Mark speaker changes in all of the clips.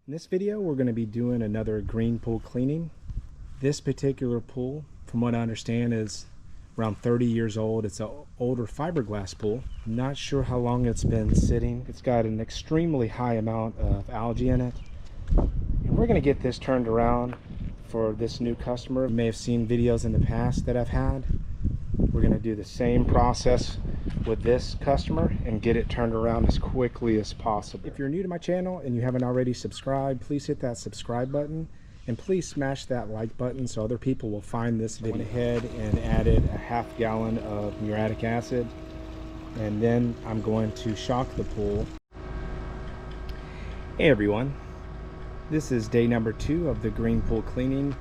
Speaker 1: In this video, we're going to be doing another green pool cleaning. This particular pool, from what I understand, is around 30 years old. It's an older fiberglass pool. I'm not sure how long it's been sitting. It's got an extremely high amount of algae in it. And we're going to get this turned around for this new customer. You may have seen videos in the past that I've had. We're going to do the same process with this customer and get it turned around as quickly as possible. If you're new to my channel and you haven't already subscribed, please hit that subscribe button and please smash that like button so other people will find this video. I went ahead and added a ½ gallon of muriatic acid, and then I'm going to shock the pool. Hey everyone, this is day number 2 of the green pool cleaning.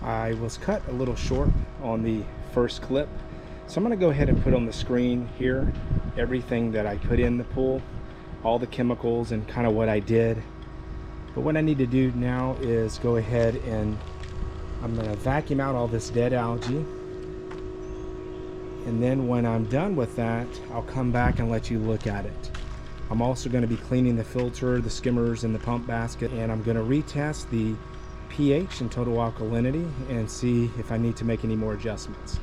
Speaker 1: I was cut a little short on the first clip, so I'm going to go ahead and put on the screen here everything that I put in the pool, all the chemicals and kind of what I did. But what I need to do now is go ahead and I'm going to vacuum out all this dead algae, and then when I'm done with that, I'll come back and let you look at it. I'm also going to be cleaning the filter, the skimmers, and the pump basket, and I'm going to retest the pH and total alkalinity and see if I need to make any more adjustments.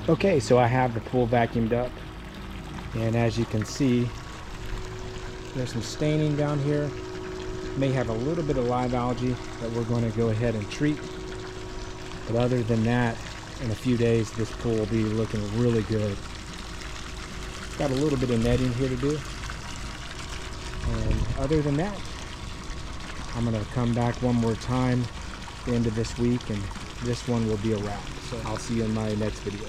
Speaker 1: Okay, so I have the pool vacuumed up, and as you can see, there's some staining down here. May have a little bit of live algae that we're going to go ahead and treat, but other than that, in a few days this pool will be looking really good. Got a little bit of netting here to do, and other than that, I'm going to come back one more time at the end of this week, and this one will be a wrap. So I'll see you in my next video.